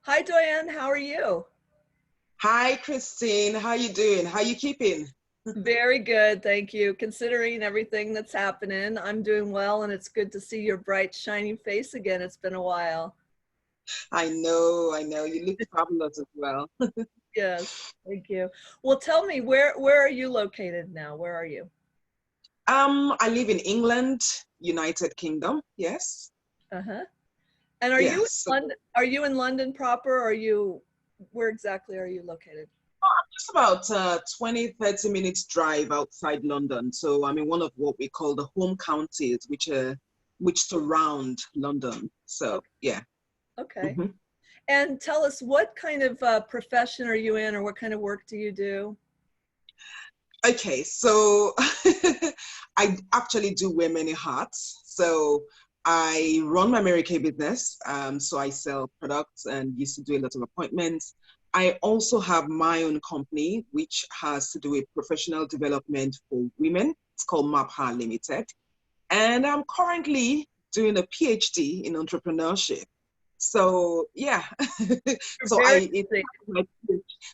Hi, Doyin. How are you? Hi, Christine. How you doing? How you keeping? Very good, thank you. Considering everything that's happening, I'm doing well, and it's good to see your bright, shining face again. It's been a while. I know. You look fabulous as well. Yes, thank you. Well, tell me, where are you located now? Where are you? I live in England, United Kingdom. Yes. Uh-huh. And are you in Yes. London? Are you in London proper? Or are you, where exactly are you located? Just about 20, 30 minutes drive outside London. So I'm in one of what we call the home counties, which surround London. So Okay. yeah. Okay. Mhm. And tell us, what kind of profession are you in, or what kind of work do you do? Okay, so I actually do wear many hats. So I run my Mary Kay business. So I sell products and used to do a lot of appointments. I also have my own company, which has to do with professional development for women. It's called MapHa Limited. And I'm currently doing a PhD in entrepreneurship. So yeah, You're so very I it, busy.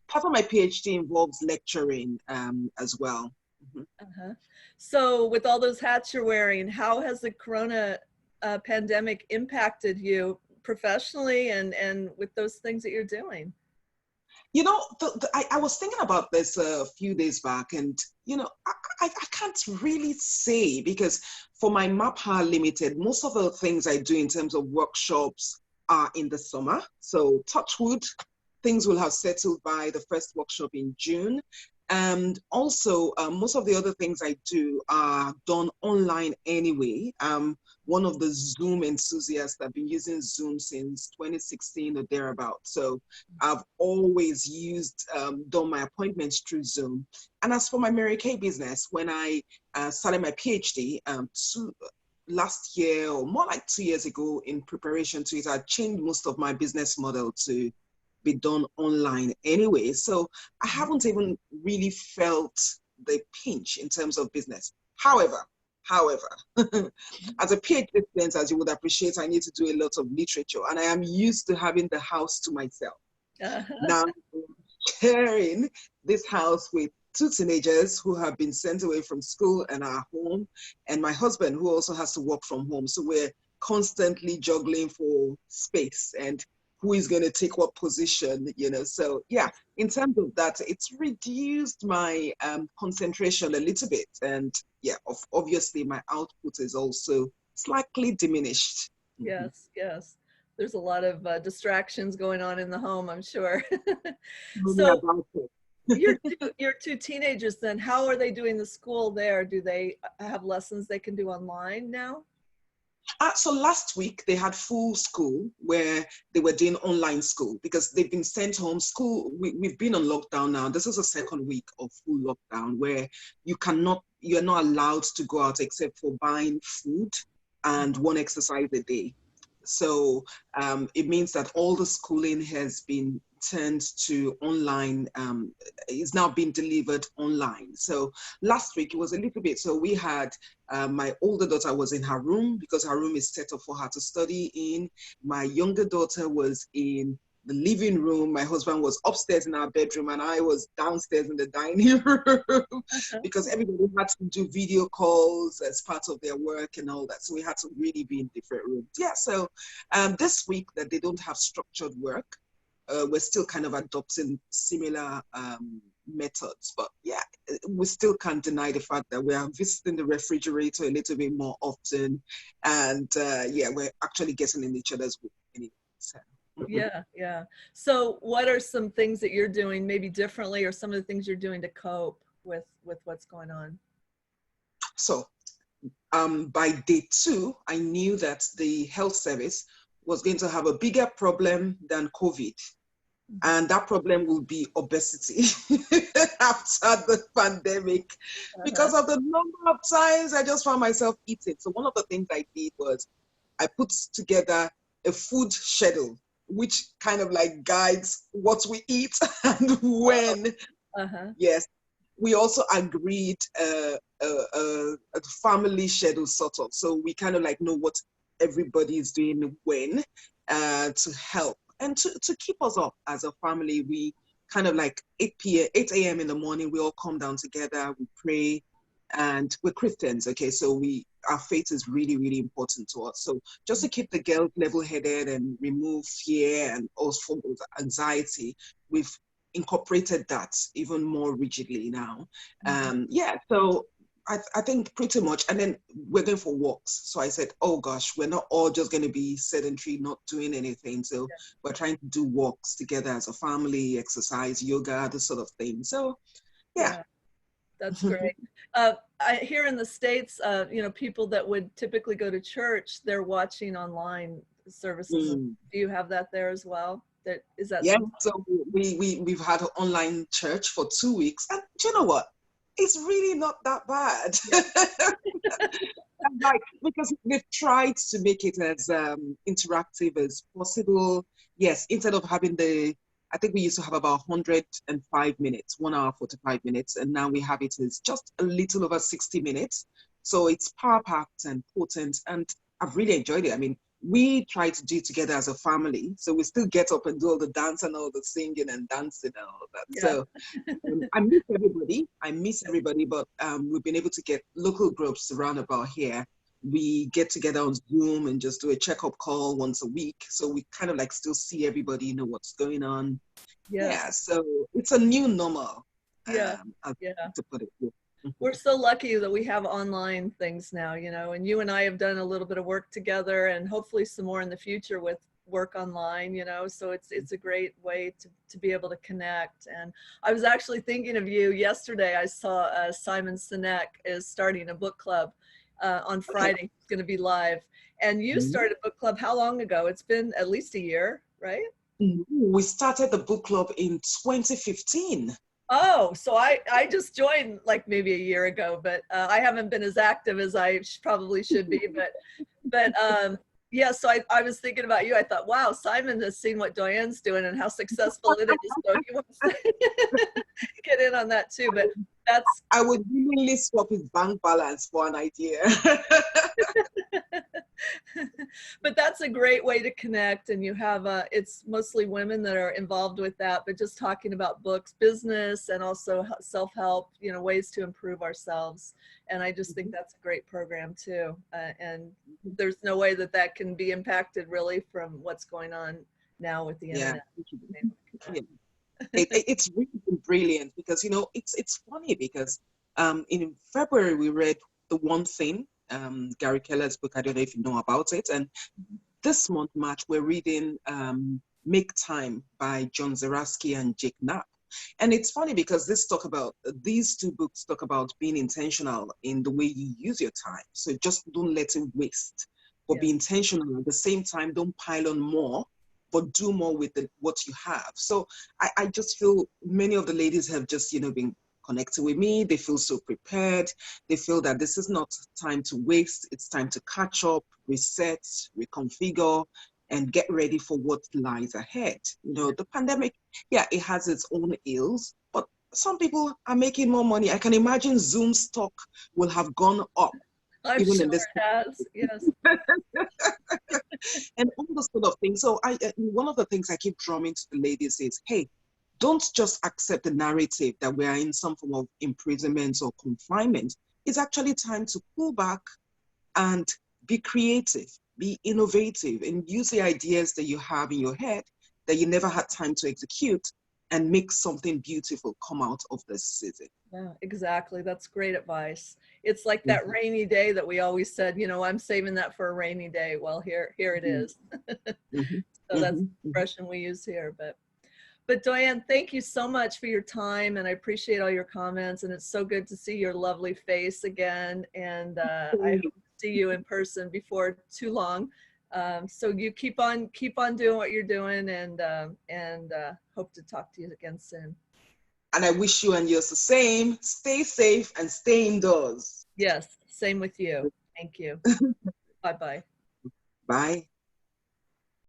part of my PhD involves lecturing as well. Mhm. Uh-huh. So with all those hats you're wearing, how has the corona pandemic impacted you professionally and with those things that you're doing? You know, I was thinking about this a few days back, and I can't really say because for my MapHa Limited, most of the things I do in terms of workshops are in the summer. So touch wood, things will have settled by the first workshop in June. And also, most of the other things I do are done online anyway. One of the Zoom enthusiasts. I've been using Zoom since 2016 or thereabout. So I've always done my appointments through Zoom. And as for my Mary Kay business, when I started my PhD last year or more like 2 years ago in preparation to it, I changed most of my business model to be done online anyway. So I haven't even really felt the pinch in terms of business. However, as a PhD student, as you would appreciate, I need to do a lot of literature, and I am used to having the house to myself. Uh-huh. Now, sharing this house with two teenagers who have been sent away from school and are home, and my husband who also has to work from home. So we're constantly juggling for space and who is going to take what position. So yeah, in terms of that, it's reduced my concentration a little bit. And yeah, obviously my output is also slightly diminished. Mhm. Yes, yes. There's a lot of distractions going on in the home, I'm sure. Tell me So about it. your two teenagers then, how are they doing the school there? Do they have lessons they can do online now? So last week they had full school where they were doing online school because they've been sent home. We've been on lockdown now. This is a second week of full lockdown where you're not allowed to go out except for buying food and one exercise a day. So it means that all the schooling has been turned to online, is now being delivered online. So last week it was a little bit, so we had my older daughter was in her room because her room is set up for her to study in. My younger daughter was in the living room. My husband was upstairs in our bedroom, and I was downstairs in the dining room because everybody had to do video calls as part of their work and all that. So we had to really be in different rooms. Yeah. So this week that they don't have structured work, we're still kind of adopting similar methods. But yeah, we still can't deny the fact that we are visiting the refrigerator a little bit more often. And yeah, we're actually getting in each other's way anyway. So. Yeah, yeah. So what are some things that you're doing maybe differently, or some of the things you're doing to cope with what's going on? So by day two, I knew that the health service was going to have a bigger problem than COVID. And that problem will be obesity after the pandemic Uh-huh. because of the number of times I just found myself eating. So one of the things I did was I put together a food schedule, which kind of like guides what we eat and Oh, when. uh-huh. Yes. We also agreed a family schedule sort of. So we kind of like know what everybody is doing when to help. And to keep us up as a family, we kind of like 8 a.m. in the morning, we all come down together, we pray, and we're Christians, okay? So our faith is really, really important to us. So just to keep the girls level-headed and remove fear and all forms of anxiety, we've incorporated that even more rigidly now. Yeah, so I think pretty much, and then we're going for walks. So I said, oh gosh, we're not all just going to be sedentary, not doing anything. So we're trying to do walks together as a family, exercise, yoga, this sort of thing. So yeah. That's great. Here in the States, you know, people that would typically go to church, they're watching online services. Do you have that there as well? Is that So we've had an online church for 2 weeks, and do you know what? It's really not that bad. Like, because we've tried to make it as interactive as possible. Yes, instead of having I think we used to have about 105 minutes, 1 hour, 45 minutes, and now we have it as just a little over 60 minutes. So it's power-packed and potent, and I've really enjoyed it. I mean, we try to do it together as a family, so we still get up and do all the dance and all the singing and dancing and all of that. Yeah. So I miss everybody, but we've been able to get local groups around about here. We get together on Zoom and just do a checkup call once a week, so we kind of like still see everybody, know what's going on. Yeah, so it's a new normal. To put it. We're so lucky that we have online things now, you know, and you and I have done a little bit of work together, and hopefully some more in the future with work online, you know, so it's a great way to be able to connect. And I was actually thinking of you yesterday. I saw Simon Sinek is starting a book club on Friday. It's going to be live. And you started a book club how long ago? It's been at least a year, right? We started the book club in 2015. Oh, so I just joined like maybe a year ago, but I haven't been as active as I probably should be. But yeah, so I was thinking about you. I thought, wow, Simon has seen what Doyen's doing and how successful it is. So he wants to get in on that too. But I would willingly swap his bank balance for an idea. But that's a great way to connect, and you have it's mostly women that are involved with that, but just talking about books, business, and also self-help, you know, ways to improve ourselves. And I just think that's a great program too, and there's no way that can be impacted really from what's going on now with the internet. It's really brilliant, because you know it's funny because in February we read The One Thing, Gary Keller's book. I don't know if you know about it. And this month, March, we're reading Make Time by John Zeratsky and Jake Knapp. And it's funny because these two books talk about being intentional in the way you use your time. So just don't let it waste, but be intentional. At the same time, don't pile on more, but do more with what you have. So I just feel many of the ladies have just, you know, been connecting with me. They feel so prepared. They feel that this is not time to waste. It's time to catch up, reset, reconfigure, and get ready for what lies ahead. You know, the pandemic, it has its own ills, but some people are making more money. I can imagine Zoom stock will have gone up. I'm even sure in this it has, yes. And all those sort of things. So one of the things I keep drumming to the ladies is, hey, don't just accept the narrative that we are in some form of imprisonment or confinement. It's actually time to pull back and be creative, be innovative, and use the ideas that you have in your head that you never had time to execute, and make something beautiful come out of this season. Yeah, exactly. That's great advice. It's like that rainy day that we always said, you know, I'm saving that for a rainy day. Well, here it is. So that's the expression we use here. But Doyin, thank you so much for your time, and I appreciate all your comments, and it's so good to see your lovely face again, and I hope to see you in person before too long. So you keep on doing what you're doing, and hope to talk to you again soon. And I wish you and yours the same. Stay safe and stay indoors. Yes, same with you. Thank you. Bye-bye. Bye.